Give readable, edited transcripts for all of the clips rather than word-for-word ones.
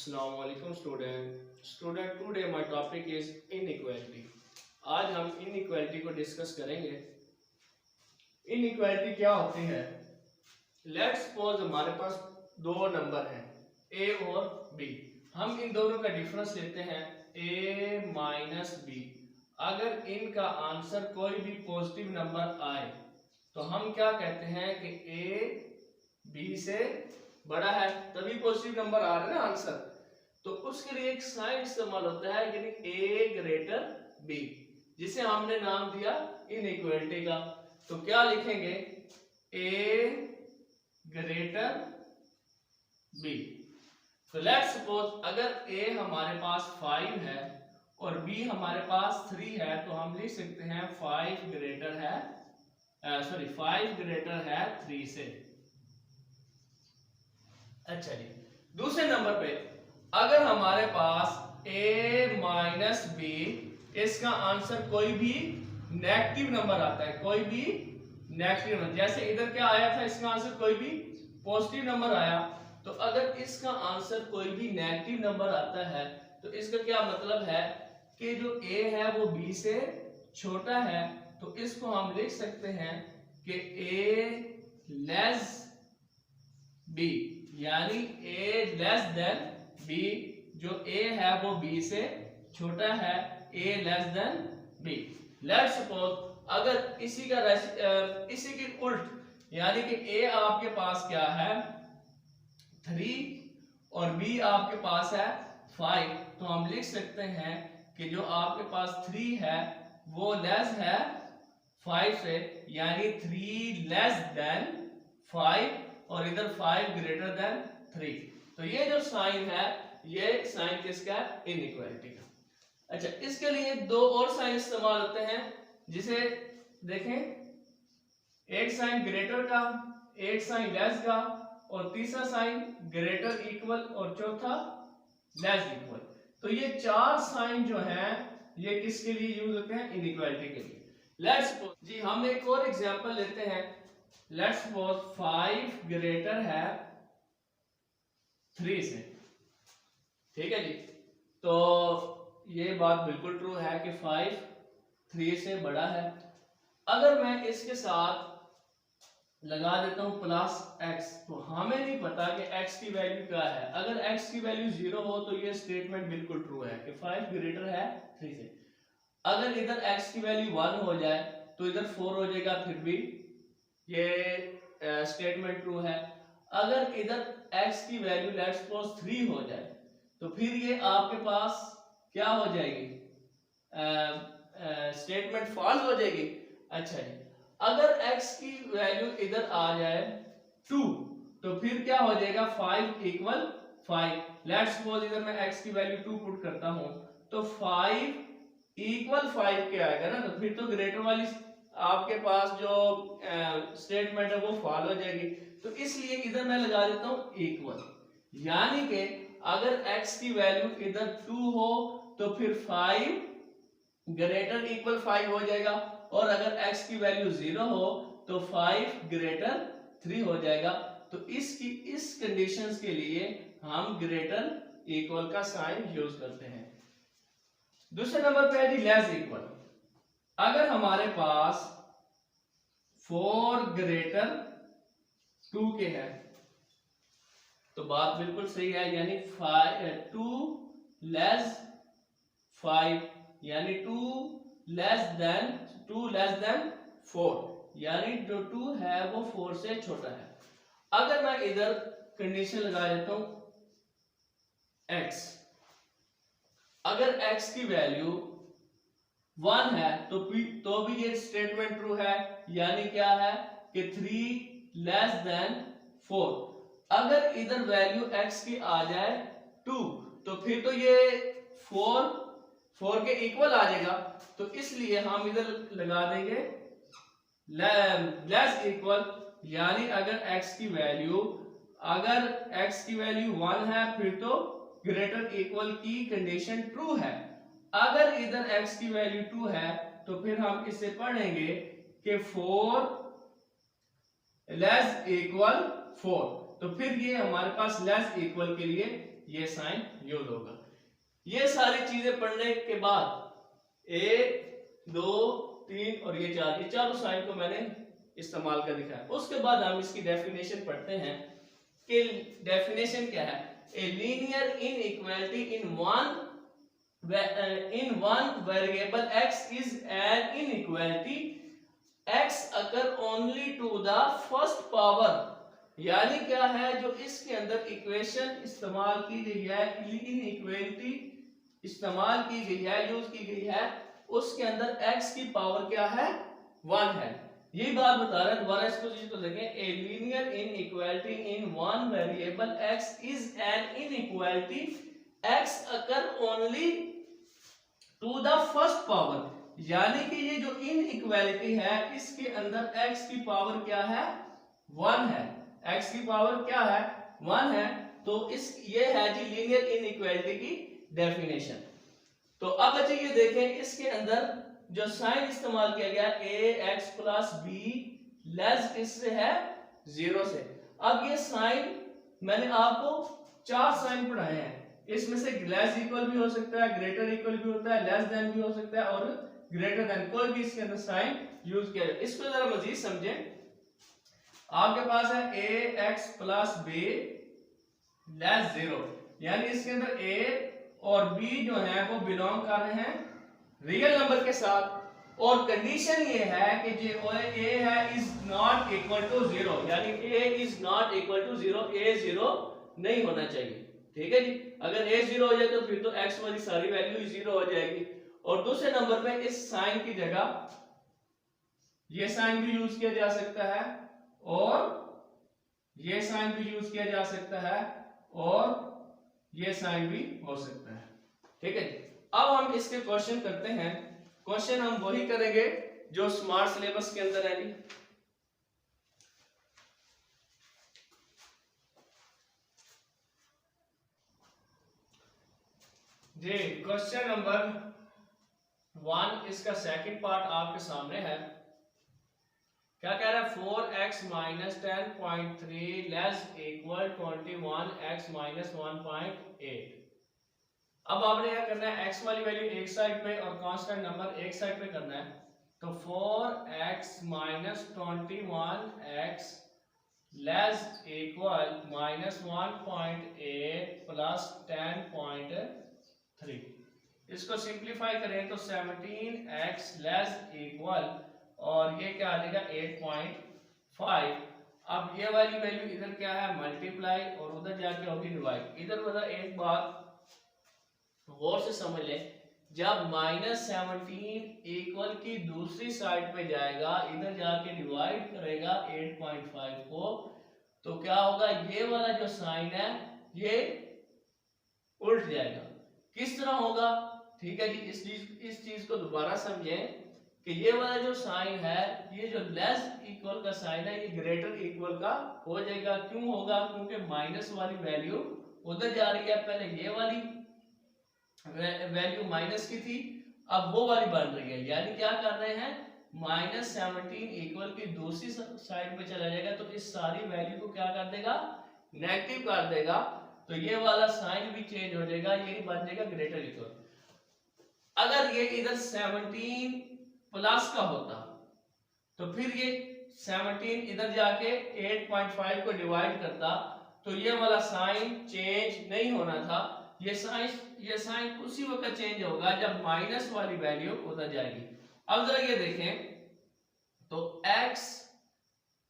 Assalamu alaikum student today my topic is inequality। आज हम inequality को डिस्कस करेंगे। inequality क्या होती है? लेट्स सपोज हमारे पास दो नंबर हैं a और b। हम इन दोनों का डिफरेंस लेते हैं a माइनस b। अगर इनका आंसर कोई भी पॉजिटिव नंबर आए तो हम क्या कहते हैं कि a b से बड़ा है, तभी पॉजिटिव नंबर आ रहा है ना आंसर। तो उसके लिए एक साइन इस्तेमाल होता है यानी a ग्रेटर b, जिसे हमने नाम दिया इनइक्वालिटी का। तो क्या लिखेंगे? a greater b। तो लेट्स सपोज अगर a हमारे पास 5 है और b हमारे पास 3 है तो हम लिख सकते हैं 5 ग्रेटर है 3 से। अच्छा जी, दूसरे नंबर पे अगर हमारे पास a माइनस b, इसका आंसर कोई भी नेगेटिव नंबर आता है, कोई भी नेगेटिव नंबर, जैसे इधर क्या आया था, इसका आंसर कोई भी पॉजिटिव नंबर आया। तो अगर इसका आंसर कोई भी नेगेटिव नंबर आता है तो इसका क्या मतलब है कि जो a है वो b से छोटा है। तो इसको हम लिख सकते हैं कि a लेस b, यानी a लेस देन b। जो a है वो b से छोटा है, a less than b। Let's suppose अगर इसी की उल्ट, यानी कि a आपके पास क्या है 3 और b आपके पास है 5, तो हम लिख सकते हैं कि जो आपके पास 3 है वो लेस है 5 से, यानी 3 लेस देन 5 और इधर 5 ग्रेटर देन 3। तो ये जो साइन है ये साइन किसका है? इनइक्वालिटी का। अच्छा, इसके लिए दो और साइन इस्तेमाल होते हैं, जिसे देखें, एक साइन ग्रेटर का, एक साइन लेस का, और तीसरा साइन ग्रेटर इक्वल और चौथा लेस इक्वल। तो ये चार साइन जो हैं ये किसके लिए यूज होते हैं? इनइक्वालिटी के लिए। लेट्स सपोज जी हम एक और एग्जांपल लेते हैं। लेट्स सपोज 5 ग्रेटर है 3 से, ठीक है जी। तो ये बात बिल्कुल ट्रू है कि 5 3 से बड़ा है। अगर मैं इसके साथ लगा देता हूं प्लस x, तो हमें नहीं पता कि x की वैल्यू क्या है। अगर x की वैल्यू 0 हो तो ये स्टेटमेंट बिल्कुल ट्रू है कि 5 ग्रेटर है 3 से। अगर इधर x की वैल्यू 1 हो जाए तो इधर 4 हो जाएगा, फिर भी ये स्टेटमेंट ट्रू है। अगर इधर x की वैल्यू लेट्स सपोज 3 हो जाए तो फिर ये आपके पास क्या हो जाएगी? स्टेटमेंट फॉल्स हो जाएगी। अच्छा जी, अगर x की वैल्यू इधर आ जाए 2 तो फिर क्या हो जाएगा? 5 इक्वल 5। लेट्स सपोज इधर मैं x की वैल्यू 2 पुट करता हूं तो 5 इक्वल 5 के आएगा ना, तो फिर तो ग्रेटर वाली आपके पास जो स्टेटमेंट है वो फॉल हो जाएगी। तो इसलिए इधर मैं लगा देता हूं इक्वल, यानी कि अगर x की वैल्यू इधर 2 हो तो फिर 5 ग्रेटर इक्वल 5 हो जाएगा, और अगर x की वैल्यू 0 हो तो 5 ग्रेटर 3 हो जाएगा। तो इस कंडीशंस के लिए हम ग्रेटर इक्वल का साइन यूज करते हैं। दूसरे नंबर पे है जी लेस इक्वल। अगर हमारे पास 4 ग्रेटर 2 के है तो बात बिल्कुल सही है, यानी 2 लेस 5, यानी 2 लेस देन 4, यानी जो 2 है वो 4 से छोटा है। अगर मैं इधर कंडीशन लगा देता हूं x, अगर x की वैल्यू 1 है तो भी ये स्टेटमेंट ट्रू है, यानी क्या है कि 3 लेस देन 4। अगर इधर वैल्यू x की आ जाए 2 तो फिर तो ये 4 के इक्वल आ जाएगा। तो इसलिए हम इधर लगा देंगे लेस इक्वल, यानी अगर x की वैल्यू 1 है फिर तो ग्रेटर इक्वल की कंडीशन ट्रू है। अगर इधर x की वैल्यू 2 है तो फिर हम इसे पढ़ेंगे कि 4 लेस इक्वल 4। तो फिर ये हमारे पास लेस इक्वल के लिए ये साइन यूज होगा। ये सारी चीजें पढ़ने के बाद 1 2 3 और ये 4, ये चारों साइन को मैंने इस्तेमाल कर दिखाया। उसके बाद हम इसकी डेफिनेशन पढ़ते हैं कि डेफिनेशन क्या है। A linear inequality in one variable x is an inequality x occur only to the first power। यानी क्या है, जो इसके अंदर इक्वेशन इस्तेमाल की गई है, इनइक्वालिटी इस्तेमाल की गई है, यूज की गई है, उसके अंदर x की पावर क्या है, 1 है। यही बात बता रहे हैं। दोबारा इसको देखें। A linear inequality in one variable x is an inequality x occur only to the first power। यानी कि ये जो इनइक्वालिटी है, इसके अंदर x की पावर क्या है, 1 है। x की पावर क्या है, 1 है। तो इस ये है जी लीनियर इनइक्वालिटी की डेफिनेशन। तो अब अच्छा ये देखें, इसके अंदर जो साइन इस्तेमाल किया गया ax प्लस b लेस इससे है 0 से। अब ये साइन मैंने आपको 4 साइन पढ़ाए हैं। इसमें से लेस इक्वल भी हो सकता है, ग्रेटर इक्वल भी होता है, लेस देन भी हो सकता है और ग्रेटर देन, कोई भी इसके अंदर साइन यूज किया जाए। इसको जरा मजीद समझें। आपके पास है ax प्लस b लेस 0, यानी इसके अंदर a और b जो है वो बिलोंग कर रहे हैं रियल नंबर के साथ, और कंडीशन ये है कि जो a है इज नॉट इक्वल टू 0, यानी a is not equal to 0, a 0 नहीं होना चाहिए। ठीक है जी। अगर a 0 हो जाए तो फिर तो x वाली सारी वैल्यू 0 हो जाएगी। और दूसरे नंबर पे इस साइन की जगह ये साइन भी यूज किया जा सकता है और ये साइन भी यूज किया जा सकता है और ये साइन भी हो सकता है। ठीक है जी। अब हम इसके क्वेश्चन करते हैं। क्वेश्चन हम वही करेंगे जो स्मार्ट सिलेबस के अंदर है जी। क्वेश्चन नंबर 1, इसका सेकंड पार्ट आपके सामने है। क्या कह रहा है, 4x minus 10.3 less equal 21x minus 1.8। अब आपने क्या करना है, x वाली वैल्यू एक साइड पे और कांस्टेंट नंबर एक साइड पे करना है। तो 4x minus 21x less equal minus 1.8 plus 10.3। इसको सिंप्लीफाई करें तो 17x लेस इक्वल, और ये क्या आ जाएगा 8.5। अब ये वाली वैल्यू इधर क्या है, मल्टीप्लाई, और उधर जाके होगी डिवाइड। इधर मतलब एक बात गौर से समझ ले, जब -17 इक्वल की दूसरी साइड पे जाएगा, इधर जाके डिवाइड करेगा 8.5 को, तो क्या होगा, ये वाला जो साइन है ये उल्ट जाएगा। किस तरह होगा, ठीक है जी। इस चीज को दोबारा समझें कि ये वाला जो साइन है, ये जो लेस इक्वल का साइन है, ये ग्रेटर इक्वल का हो जाएगा। क्यों होगा, क्योंकि माइनस वाली वैल्यू उधर जा रही है। पहले ये वाली वैल्यू माइनस की थी, अब वो वाली बन रही है। यानी क्या कर रहे हैं, -17 इक्वल की दूसरी साइड पे चला जाएगा, तो इस सारी वैल्यू को क्या कर देगा, नेगेटिव कर देगा। तो ये वाला साइन भी चेंज हो जाएगा, ये बन जाएगा ग्रेटर इक्वल। अगर ये इधर 17 प्लस का होता तो फिर ये 17 इधर जाके 8.5 को डिवाइड करता, तो ये वाला साइन चेंज नहीं होना था। ये साइन उसी वक्त चेंज होगा जब माइनस वाली वैल्यू उधर जाएगी। अब जरा ये देखें, तो x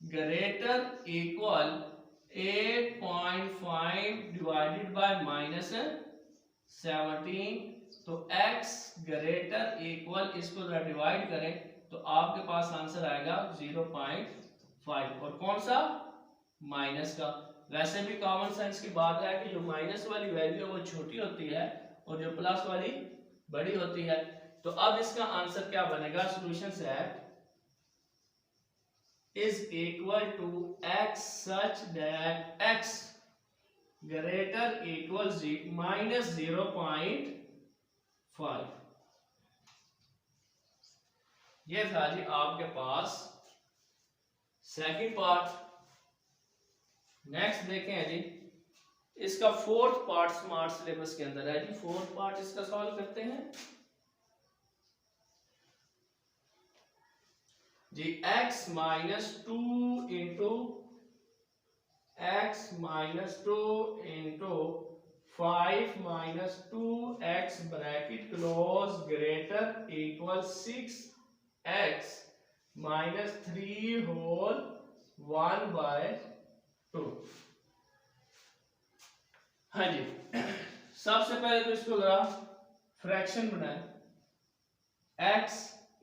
greater equal 8.5 divided by -17, तो x ग्रेटर इक्वल, इसको जरा डिवाइड करें तो आपके पास आंसर आएगा 0.5, और कौन सा, माइनस का। वैसे भी कॉमन सेंस की बात है कि जो माइनस वाली वैल्यू है वो छोटी होती है और जो प्लस वाली बड़ी होती है। तो अब इसका आंसर क्या बनेगा, सॉल्यूशन से है is equal to x such that x greater equal -0.5। ये था जी आपके पास सेकंड पार्ट। नेक्स्ट देखें जी, इसका फोर्थ पार्ट स्मार्ट सिलेबस के अंदर है जी। फोर्थ पार्ट इसका सॉल्व करते हैं जी। x minus two into x minus two into 5 minus 2x bracket close greater equal 6x minus 3 whole 1/2। हाँ जी, सबसे पहले तो इसको जरा फ्रैक्शन बनाए। x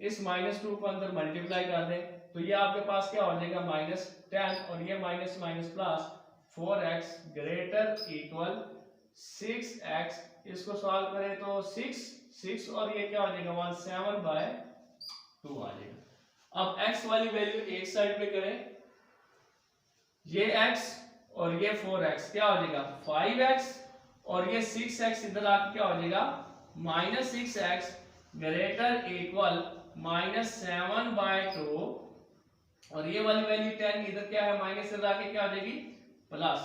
इस माइनस 2 को अंदर मल्टीप्लाई कर दें तो ये आपके पास क्या हो जाएगा -10 और ये minus minus plus 4x greater equal 6x। इसको सॉल्व करें तो 6 और ये क्या हो जाएगा 17/2 आ जाएगा। अब x वाली वैल्यू एक साइड पे करें, ये x और ये 4x क्या हो जाएगा 5x और ये 6x इधर आके क्या हो जाएगा -6x ग्रेटर इक्वल -7/2 और ये वाली वैल्यू 10 इधर क्या है माइनस इधर आके क्या हो जाएगी प्लस,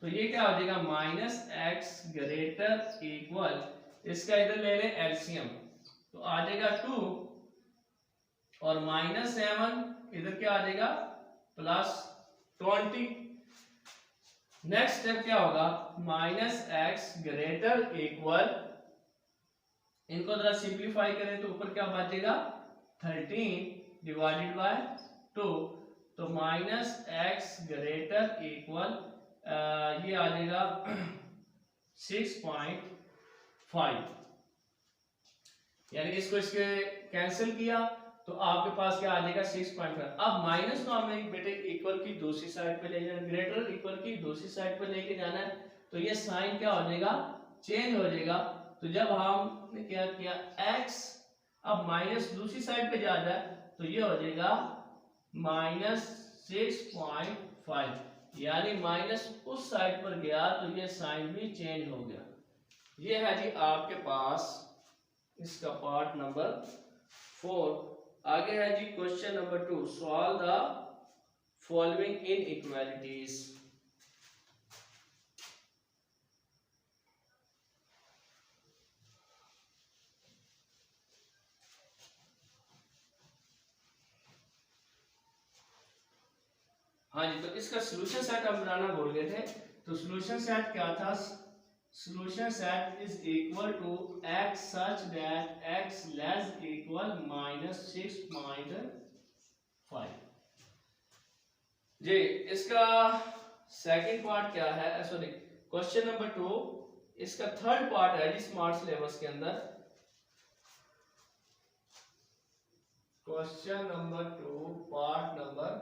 तो ये क्या हो जाएगा -x ग्रेटर इक्वल, इसका इधर ले लें एलसीएम तो आ जाएगा 2 और -7 इधर क्या आ जाएगा +20। नेक्स्ट स्टेप क्या होगा -x ग्रेटर इक्वल, इनको जरा सिंप्लीफाई करें तो ऊपर क्या बचेगा 13 डिवाइडेड बाय 2 तो -x ग्रेटर इक्वल ये आ जाएगा 6.5, यानी इसको इसके कैंसिल किया तो आपके पास क्या आ जाएगा 6.5। अब माइनस को हमें बेटे इक्वल की दूसरी साइड पे ले जाना, ग्रेटर इक्वल की दूसरी साइड पे लेके जाना है तो ये साइन क्या हो जाएगा चेंज हो जाएगा। तो जब हमने क्या किया x अब माइनस दूसरी साइड पे जा रहा है तो ये हो जाएगा -6.5, यानी माइनस उस साइड पर गया तो ये साइन भी चेंज हो गया। ये है जी आपके पास इसका पार्ट नंबर 4। आगे है जी question number 2, solve the following inequalities. हाँ जी, तो इसका सॉल्यूशन सेट हम बनाना भूल गए थे। तो सॉल्यूशन सेट क्या था, solution set is equal to x such that x less equal -6.5। जी इसका सेकंड पार्ट क्या है, सॉरी क्वेश्चन नंबर 2 इसका थर्ड पार्ट है जी स्मार्ट सिलेबस के अंदर। Question number 2 part number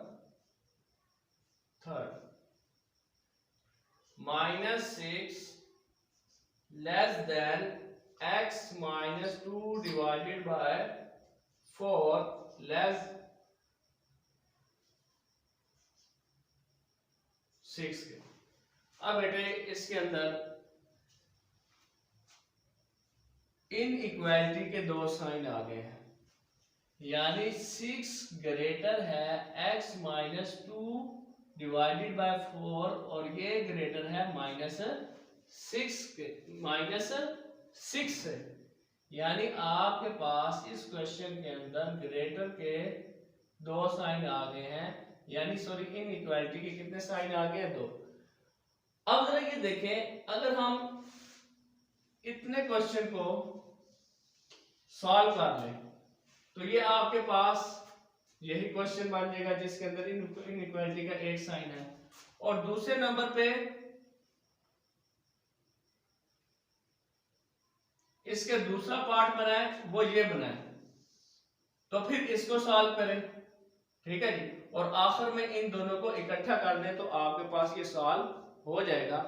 third, -6 less than x -2 divided by 4 less 6 के। अब बेटे इसके अंदर इनइक्वालिटी के दो साइन आ गए हैं, यानी 6 ग्रेटर है x -2 डिवाइडेड बाय 4 और ये ग्रेटर है -6 से, यानी आपके पास इस क्वेश्चन के अंदर ग्रेटर के दो साइन आ गए हैं, यानी सॉरी इनइक्वालिटी के कितने साइन आ गए हैं 2। अब जरा ये देखें, अगर हम इतने क्वेश्चन को सॉल्व कर लें तो ये आपके पास यही क्वेश्चन बन जाएगा जिसके अंदर इनइक्वालिटी का एक साइन है, और दूसरे नंबर पे इसके दूसरा पार्ट बनाए वो ये बनाए, तो फिर इसको सॉल्व करें, ठीक है जी, और आखिर में इन दोनों को इकट्ठा कर दें तो आपके पास ये सॉल्व हो जाएगा।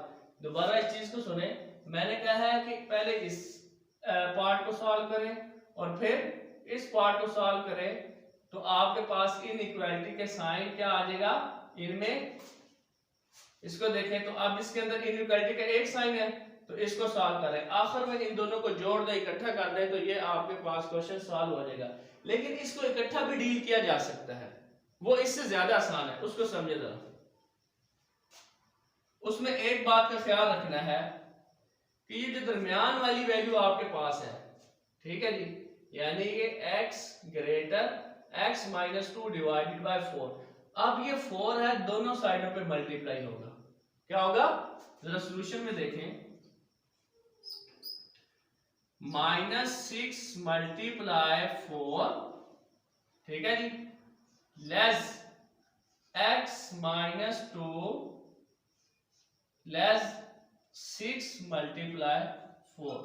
दोबारा इस चीज को सुने, मैंने कहा है कि पहले इस पार्ट को सॉल्व करें और फिर इस पार्ट को सॉल्व करें तो आपके पास इनइक्वालिटी के साइन क्या आ जाएगा इनमें। इसको देखें तो अब इसके अंदर इनइक्वालिटी का एक साइन है तो इसको सॉल्व करें, आखिर में इन दोनों को जोड़ दें इकट्ठा कर दें तो ये आपके पास क्वेश्चन सॉल्व हो जाएगा। लेकिन इसको इकट्ठा भी डील किया जा सकता है, वो इससे ज्यादा आसान है, उसको समझे जरा। उसमें एक बात का ख्याल रखना है कि ये जो दरमियान वाली वैल्यू आपके पास है, ठीक है जी, यानी ये x greater x minus 2 divided by 4। अब ये 4 है, दोनों साइडों पे मल्टीप्लाई होगा। क्या होगा, जरा सॉल्यूशन में देखें। -6 मल्टीप्लाई 4, ठीक है जी, less x minus 2 less 6 multiply 4।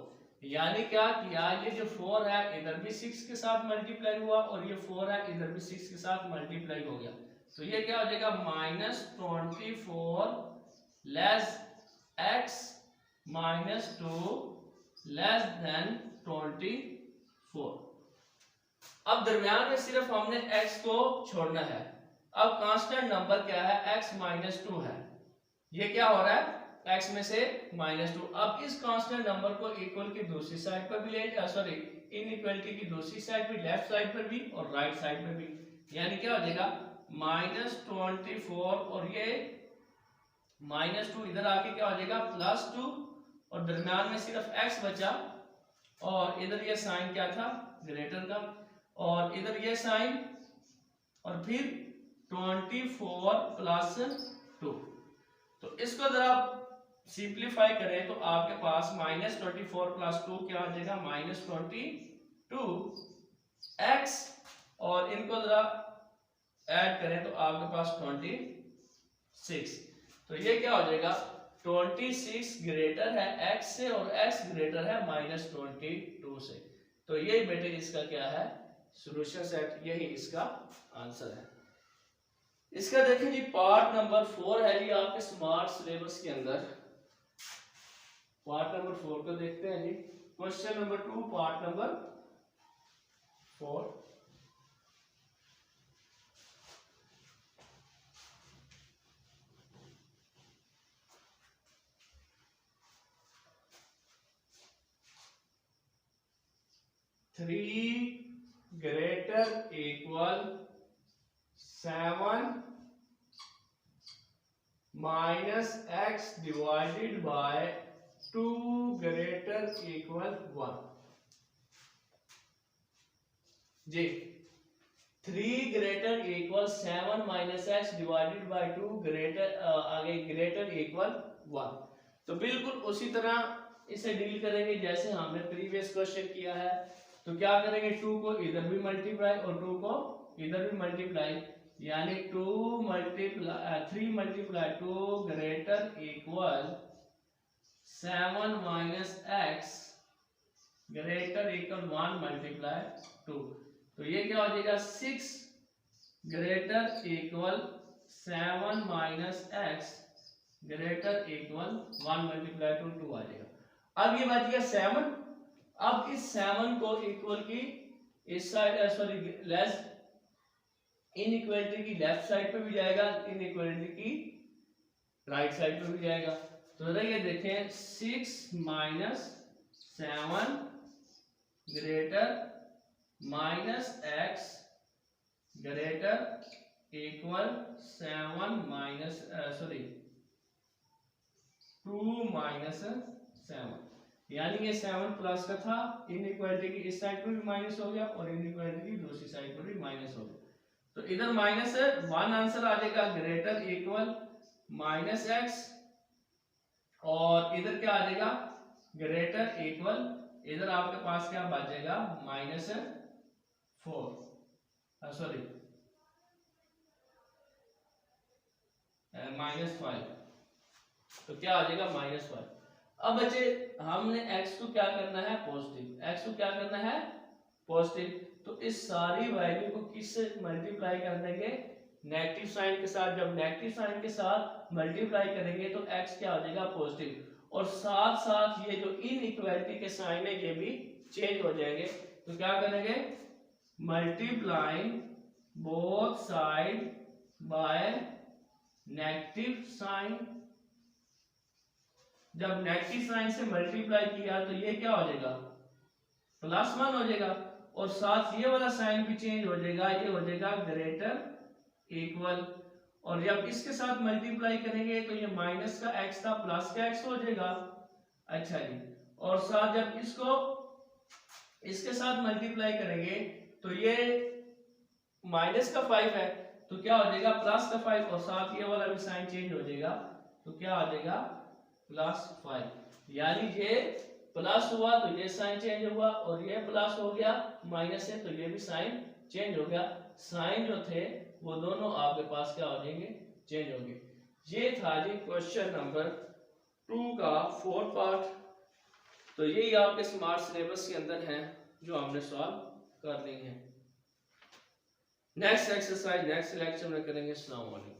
यानी क्या किया, ये जो 4 है इधर भी 6 के साथ मल्टीप्लाई हुआ और ये 4 है इधर भी 6 के साथ मल्टीप्लाई हो गया। तो ये क्या हो जाएगा, -24 less x minus 2 less than 24। अब दरमियान में सिर्फ हमने x को छोड़ना है। अब कांस्टेंट नंबर क्या है, x माइनस 2 है। ये क्या हो रहा है, x में से -2। अब इस कांस्टेंट नंबर को इक्वल की दूसरी साइड पर भी ले, सॉरी इनइक्वालिटी की दूसरी साइड भी, लेफ्ट साइड पर भी और राइट साइड पर भी। यानी क्या हो जाएगा, -24 और ये -2 इधर आके क्या हो जाएगा, +2 और दरमियान में सिर्फ x बचा और इधर ये साइन क्या था, ग्रेटर का, और इधर ये साइन और फिर 24 + 2। तो इसको जरा सिंप्लीफाई करें तो आपके पास -24 + 2 क्या हो जाएगा, -22x, और इनको जरा ऐड करें तो आपके पास 26। तो ये क्या हो जाएगा, 26 ग्रेटर है x से और x ग्रेटर है -22 से। तो ये बेटे इसका क्या है, सॉल्यूशन सेट, यही इसका आंसर है। इसका देखें जी, पार्ट नंबर 4 है जी आपके स्मार्ट सिलेबस के अंदर। पार्ट नंबर 4 को देखते हैं जी। Question number 2 part number 4। Three greater equal 7 minus x divided by 2 greater equal 1 जी। 3 greater equal 7 minus x divided by 2 greater, आगे ग्रेटर इक्वल 1। तो बिल्कुल उसी तरह इसे डील करेंगे जैसे हमने प्रीवियस क्वेश्चन किया है। तो क्या करेंगे, 2 को इधर भी मल्टीप्लाई और 2 को इधर भी मल्टीप्लाई, यानी 3 multiply 2 greater equal 7 minus x greater equal 1 multiply 2। तो ये क्या हो जाएगा, 6 greater equal 7 minus x greater equal 1 multiply 2 आ जाएगा। अब ये बच गया 7। अब इस 7 को इक्वल की इस साइड, सॉरी लेस इनइक्वालिटी की लेफ्ट साइड पे भी जाएगा, इनइक्वालिटी की राइट साइड पे भी जाएगा। तो जरा ये देखें, 6 minus 7 greater minus x greater equal 7 minus, sorry 2 minus 7। यानी ये 7 प्लस का था, इनइक्वालिटी की इस साइड पर भी माइनस हो गया और इनइक्वालिटी की दूसरी साइड पर भी माइनस हो गया। तो इधर -1 आंसर आ जाएगा, ग्रेटर इक्वल -x, और इधर क्या आ जाएगा, ग्रेटर इक्वल, इधर आपके पास क्या बचेगा, -4, सॉरी -5। तो क्या आ जाएगा, -5। अब बच्चे हमने x को क्या करना है, पॉजिटिव, x को क्या करना है, पॉजिटिव। तो इस सारी वैल्यू को किससे मल्टीप्लाई कर देंगे, नेगेटिव साइन के साथ। जब नेगेटिव साइन के साथ मल्टीप्लाई करेंगे तो x क्या हो जाएगा, पॉजिटिव, और साथ साथ ये जो इनइक्वालिटी के साइन है ये भी चेंज हो जाएंगे। तो क्या करेंगे, multiplying both side by negative sign. जब नेगेटिव साइन से मल्टीप्लाई किया तो ये क्या हो जाएगा, +1 हो जाएगा, और साथ ये वाला साइन भी चेंज हो जाएगा, ये हो जाएगा ग्रेटर इक्वल, और जब इसके साथ मल्टीप्लाई करेंगे तो ये माइनस का x था प्लस का x हो जाएगा। अच्छा जी, और साथ जब इसको इसके साथ मल्टीप्लाई करेंगे तो ये माइनस का 5 है तो क्या हो जाएगा प्लस का 5, और साथ ये वाला भी साइन चेंज हो जाएगा तो क्या आ जाएगा +5। यानी ये प्लस हुआ तो ये साइन चेंज हुआ, और ये प्लस हो गया माइनस है तो ये भी साइन चेंज हो गया। साइन जो थे वो दोनों आपके पास क्या हो जाएंगे, चेंज होंगे। ये था जी क्वेश्चन नंबर 2 का 4th पार्ट। तो यही आपके स्मार्ट सिलेबस के अंदर है जो हमने सॉल्व कर ली है। नेक्स्ट एक्सरसाइज नेक्स्ट लेक्चर में करेंगे। अस्सलाम वालेकुम।